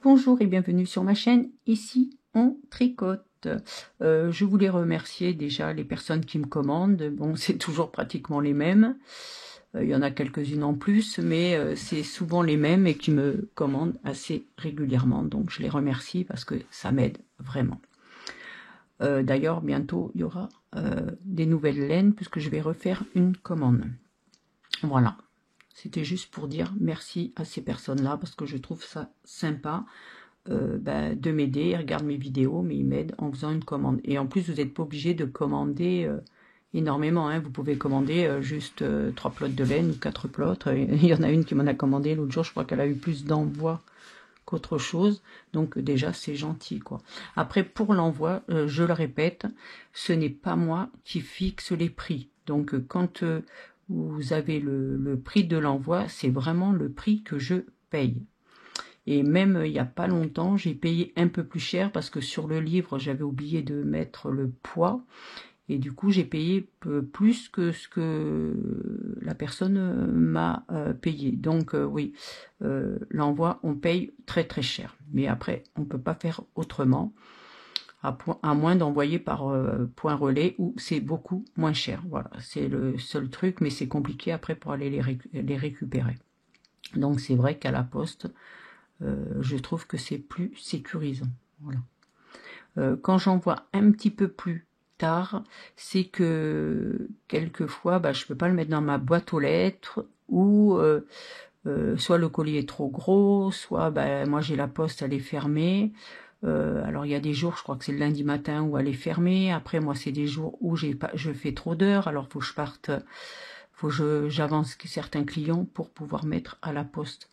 Bonjour et bienvenue sur ma chaîne, ici on tricote. Je voulais remercier déjà les personnes qui me commandent. Bon, c'est toujours pratiquement les mêmes. Il y en a quelques-unes en plus, mais c'est souvent les mêmes et qui me commandent assez régulièrement. Donc je les remercie parce que ça m'aide vraiment. D'ailleurs, bientôt il y aura des nouvelles laines puisque je vais refaire une commande. Voilà. C'était juste pour dire merci à ces personnes-là parce que je trouve ça sympa de m'aider. Ils regardent mes vidéos, mais ils m'aident en faisant une commande. Et en plus, vous n'êtes pas obligé de commander énormément. Hein. Vous pouvez commander juste 3 plots de laine ou 4 plots. Il y en a une qui m'en a commandé l'autre jour. Je crois qu'elle a eu plus d'envoi qu'autre chose. Donc déjà, c'est gentil, quoi. Après, pour l'envoi, je le répète, ce n'est pas moi qui fixe les prix. Donc quand vous avez le prix de l'envoi, c'est vraiment le prix que je paye. Et même il n'y a pas longtemps, j'ai payé un peu plus cher parce que sur le livre, j'avais oublié de mettre le poids. Et du coup, j'ai payé plus que ce que la personne m'a payé. Donc oui, l'envoi, on paye très très cher. Mais après, on ne peut pas faire autrement, à moins d'envoyer par point relais où c'est beaucoup moins cher. Voilà, c'est le seul truc, mais c'est compliqué après pour aller les récupérer. Donc c'est vrai qu'à la poste, je trouve que c'est plus sécurisant. Voilà. Quand j'envoie un petit peu plus tard, c'est que quelquefois, je ne peux pas le mettre dans ma boîte aux lettres, ou soit le colis est trop gros, soit moi j'ai la poste, elle est fermée. Alors il y a des jours, je crois que c'est le lundi matin où elle est fermée. Après moi c'est des jours où je fais trop d'heures, alors faut que je parte, faut que j'avance certains clients pour pouvoir mettre à la poste.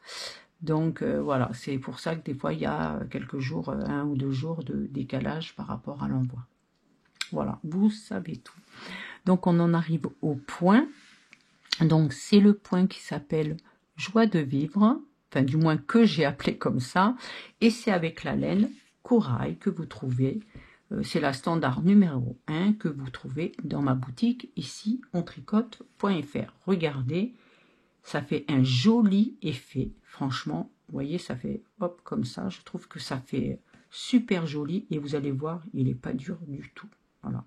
Donc voilà, c'est pour ça que des fois il y a quelques jours, 1 ou 2 jours de décalage par rapport à l'envoi. Voilà, vous savez tout. Donc on en arrive au point. Donc c'est le point qui s'appelle Joie de vivre, enfin du moins que j'ai appelé comme ça. Et c'est avec la laine corail que vous trouvez. C'est la standard numéro 1 que vous trouvez dans ma boutique ici ontricote.fr. Regardez. Ça fait un joli effet, franchement, vous voyez, ça fait hop comme ça, je trouve que ça fait super joli et vous allez voir, il n'est pas dur du tout, voilà.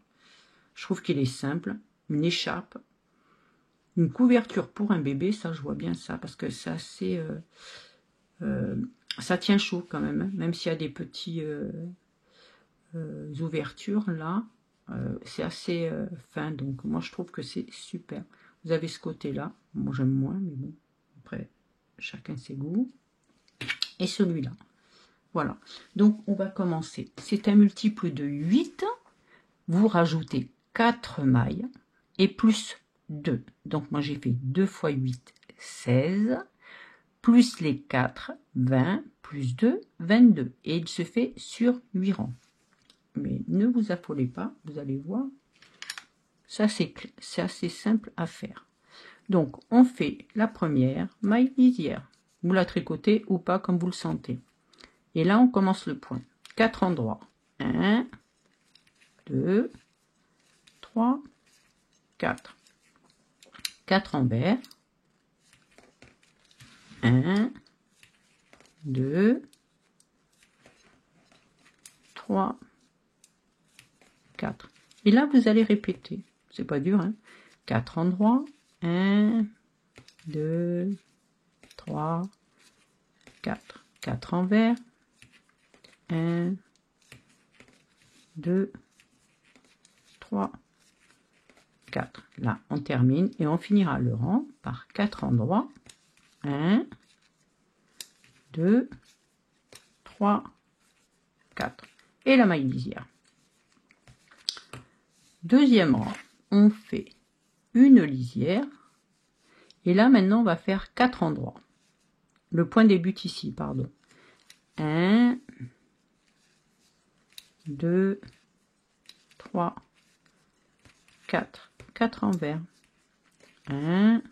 Je trouve qu'il est simple, une écharpe, une couverture pour un bébé, ça je vois bien ça, parce que c'est assez, ça tient chaud quand même, hein, même s'il y a des petits ouvertures là, c'est assez fin, donc moi je trouve que c'est super. Vous avez ce côté-là, moi j'aime moins, mais bon, après, chacun ses goûts. Et celui-là. Voilà. Donc, on va commencer. C'est un multiple de 8. Vous rajoutez 4 mailles et plus 2. Donc, moi, j'ai fait 2 fois 8, 16. Plus les 4, 20. Plus 2, 22. Et il se fait sur 8 rangs. Mais ne vous affolez pas. Vous allez voir. Ça, c'est assez simple à faire. Donc, on fait la première maille lisière. Vous la tricotez ou pas comme vous le sentez. Et là, on commence le point. 4 endroits. 1, 2, 3, 4. 4 envers. 1, 2, 3, 4. Et là, vous allez répéter. C'est pas dur, hein. 4 endroits. 1, 2, 3, 4. 4 envers. 1, 2, 3, 4. Là, on termine et on finira le rang par 4 endroits. 1, 2, 3, 4. Et la maille lisière. Deuxième rang, on fait une lisière. Et là, maintenant, on va faire 4 endroits. Le point débute ici, pardon. 1, 2, 3, 4. 4 envers. 1,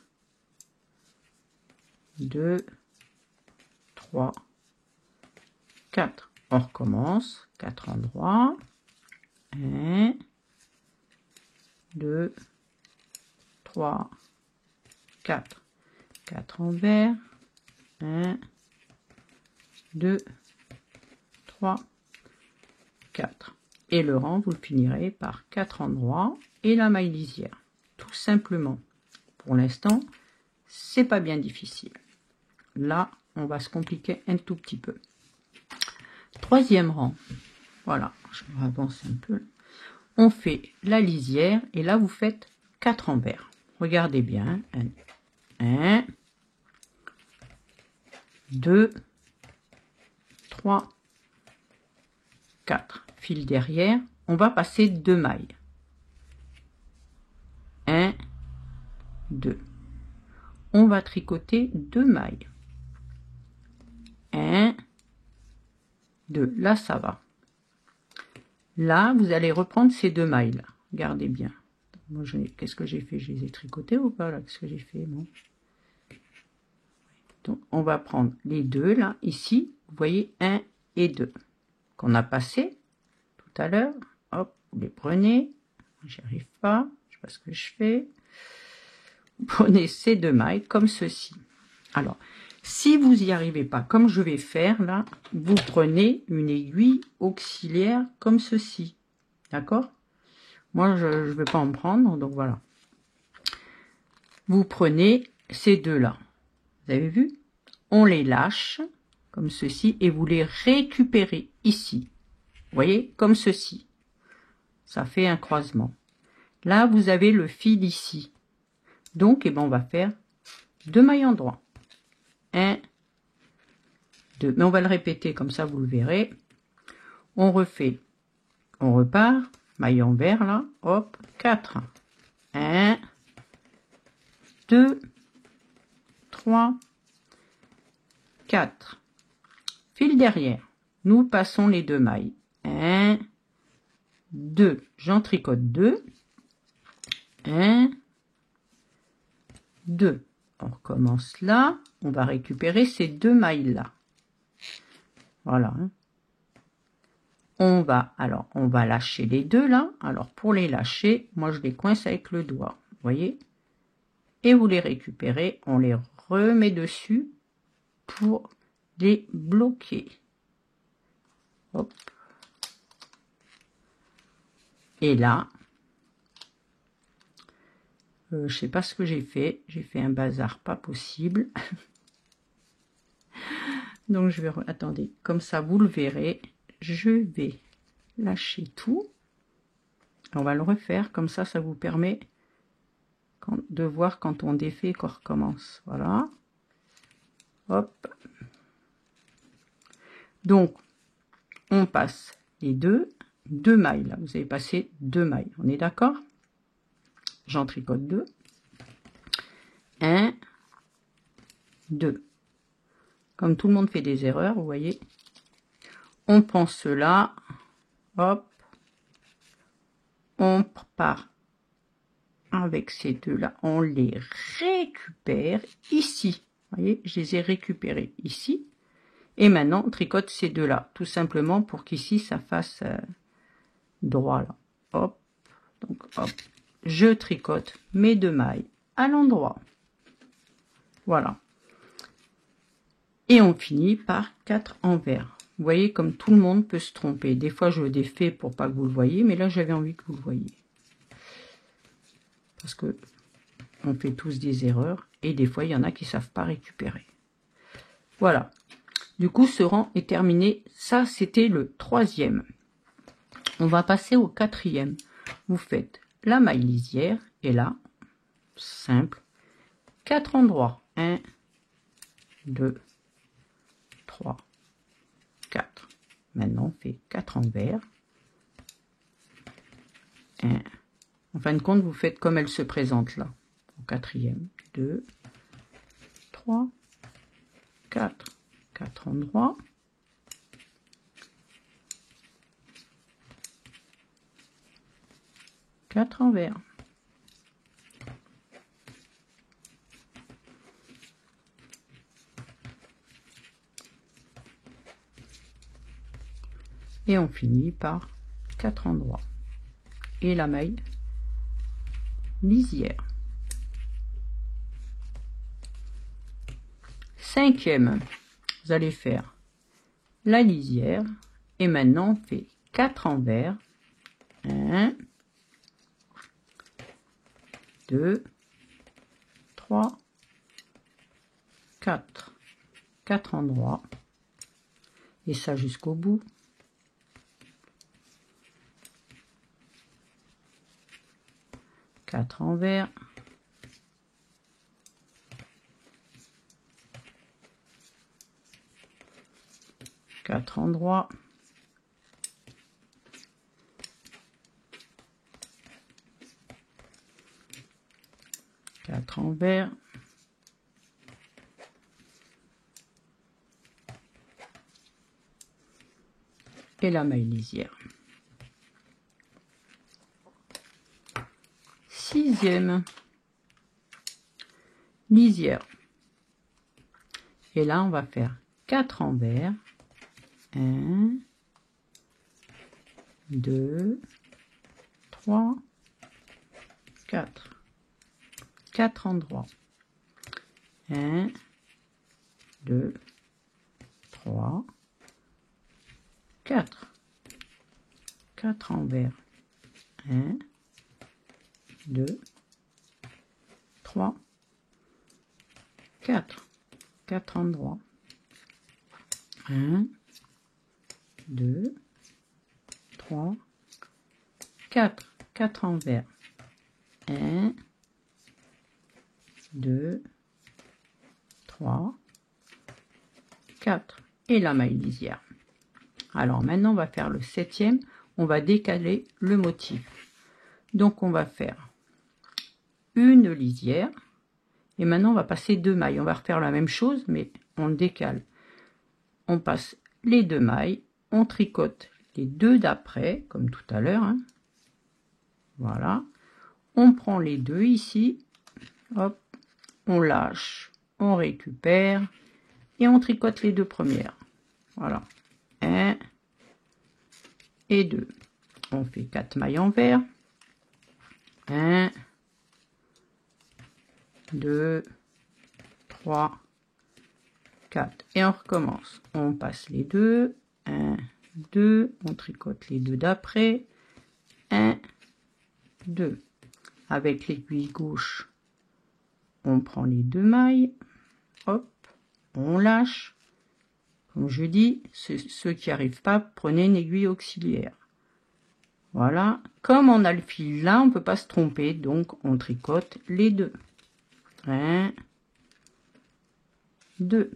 2, 3, 4. On recommence. 4 endroits. 1, 2, 3, 4. 4 envers. 1, 2, 3, 4. Et le rang, vous le finirez par 4 endroits et la maille lisière. Tout simplement. Pour l'instant, c'est pas bien difficile. Là, on va se compliquer un tout petit peu. Troisième rang. Voilà, je vais avancer un peu. On fait la lisière et là, vous faites 4 envers. Regardez bien. 1, 2, 3, 4. Fil derrière, on va passer 2 mailles. 1, 2. On va tricoter 2 mailles. 1, 2. Là, ça va. Là, vous allez reprendre ces 2 mailles là. Regardez bien. Moi, qu'est-ce que j'ai fait? Je les ai tricotées ou pas là? Qu'est-ce que j'ai fait? Non. Donc, on va prendre les 2 là, ici. Vous voyez, 1 et 2 qu'on a passé tout à l'heure. Hop, vous les prenez. J'y arrive pas. Je sais pas ce que je fais. Vous prenez ces 2 mailles comme ceci. Alors, si vous n'y arrivez pas, comme je vais faire là, vous prenez une aiguille auxiliaire comme ceci. D'accord? Moi, je ne vais pas en prendre, donc voilà. Vous prenez ces 2 là. Vous avez vu? On les lâche comme ceci et vous les récupérez ici. Vous voyez? Comme ceci. Ça fait un croisement. Là, vous avez le fil ici. Donc, eh ben, on va faire 2 mailles endroits. 1, 2. Mais on va le répéter, comme ça, vous le verrez. On refait. On repart. Maille envers, là. Hop. 4. 1, 2, 3, 4. Fil derrière. Nous passons les 2 mailles. 1, 2. J'en tricote 2. 1, 2. On recommence là. On va récupérer ces 2 mailles là. Voilà. On va lâcher les 2 là. Alors pour les lâcher, moi je les coince avec le doigt. Vous voyez? Et vous les récupérez. On les remet dessus pour les bloquer. Hop. Et là, je sais pas ce que j'ai fait. J'ai fait un bazar pas possible. Donc je vais... Attendez, comme ça vous le verrez. Je vais lâcher tout. On va le refaire. Comme ça, ça vous permet de voir quand on défait qu'on recommence. Voilà. Hop. Donc, on passe les 2 mailles. Là, vous avez passé 2 mailles. On est d'accord? J'en tricote 2. 1, 2. Comme tout le monde fait des erreurs, vous voyez. On prend cela. Hop. On part avec ces 2 là. On les récupère ici. Vous voyez, je les ai récupérés ici. Et maintenant, on tricote ces 2 là. Tout simplement pour qu'ici, ça fasse droit là. Hop. Donc, hop. Je tricote mes 2 mailles à l'endroit. Voilà. Et on finit par 4 envers. Vous voyez, comme tout le monde peut se tromper. Des fois, je le défais pour pas que vous le voyez, mais là, j'avais envie que vous le voyez. Parce que on fait tous des erreurs, et des fois, il y en a qui savent pas récupérer. Voilà. Du coup, ce rang est terminé. Ça, c'était le 3e. On va passer au 4e. Vous faites la maille lisière, et là, simple, 4 endroits. 1, 2, 3, 4. Maintenant, on fait 4 envers. 1. En fin de compte, vous faites comme elle se présente là. Au 4e. 2, 3, 4. 4 endroits. Quatre envers. Et on finit par 4 endroits. Et la maille lisière. 5e, vous allez faire la lisière Et maintenant, on fait 4 envers. 1, 2, 3, 4. 4 endroits. Et ça jusqu'au bout. Quatre envers. Quatre endroits. Quatre envers. Et la maille lisière. 6e lisière. Et là, on va faire 4 envers. 1, 2, 3, 4. 4 endroits. 1, 2, 3, 4. 4 envers. 1, 2, 3, 4. 4 endroits. 1, 2, 3, 4. 4 envers. 1, 2, 3, 4. Et la maille lisière. Alors maintenant, on va faire le 7e. On va décaler le motif. Donc, on va faire une lisière. Et maintenant, on va passer 2 mailles. On va refaire la même chose, mais on décale. On passe les 2 mailles. On tricote les 2 d'après, comme tout à l'heure. Hein. Voilà. On prend les 2 ici. Hop. On lâche. On récupère. Et on tricote les 2 premières. Voilà. 1 et 2. On fait 4 mailles envers. 1, 2, 3, 4. Et on recommence. On passe les 2. 1, 2. On tricote les 2 d'après. 1, 2. Avec l'aiguille gauche, on prend les 2 mailles. Hop. On lâche. Comme je dis, ceux qui n'arrivent pas, prenez une aiguille auxiliaire. Voilà. Comme on a le fil là, on ne peut pas se tromper. Donc, on tricote les 2. 1, 2.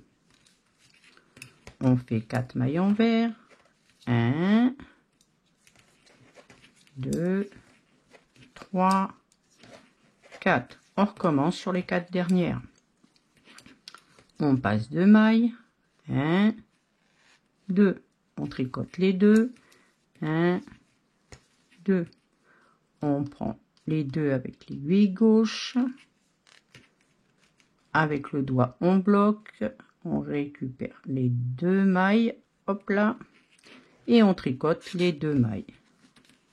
On fait 4 mailles envers. 1, 2, 3, 4. On recommence sur les 4 dernières. On passe 2 mailles. 1, 2. On tricote les 2. 1, 2. On prend les 2 avec l'aiguille gauche. Avec le doigt, on bloque. On récupère les 2 mailles. Hop là. Et on tricote les 2 mailles.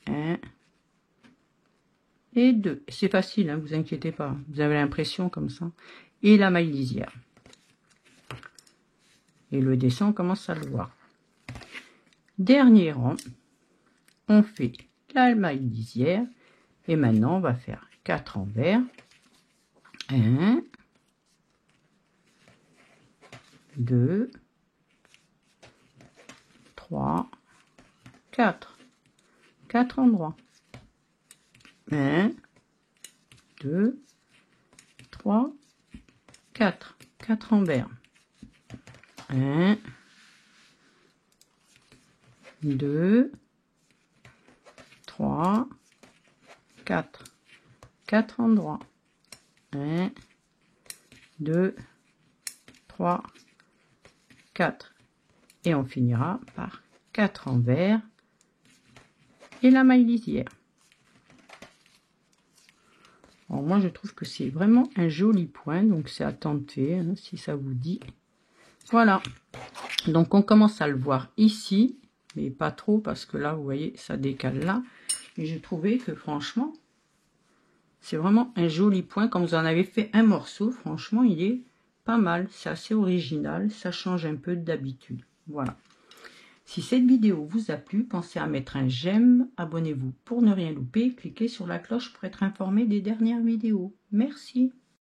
1 et 2. C'est facile, hein, vous inquiétez pas. Vous avez l'impression comme ça. Et la maille lisière. Et le dessin, on commence à le voir. Dernier rang, on fait la maille lisière. Et maintenant, on va faire 4 envers. 1, 2, 3, 4. 4 endroits. 1, 2, 3, 4. 4 envers. 1, 2, 3, 4. 4 endroits. 1, 2, 3, 4. Et on finira par 4 envers et la maille lisière. Alors moi je trouve que c'est vraiment un joli point, donc c'est à tenter, hein, si ça vous dit. Voilà, donc on commence à le voir ici, mais pas trop parce que là vous voyez ça décale là. Et j'ai trouvé que franchement c'est vraiment un joli point. Quand vous en avez fait un morceau, franchement il est pas mal, c'est assez original, ça change un peu d'habitude. Voilà, Si cette vidéo vous a plu, pensez à mettre un j'aime, abonnez-vous pour ne rien louper, cliquez sur la cloche pour être informé des dernières vidéos. Merci.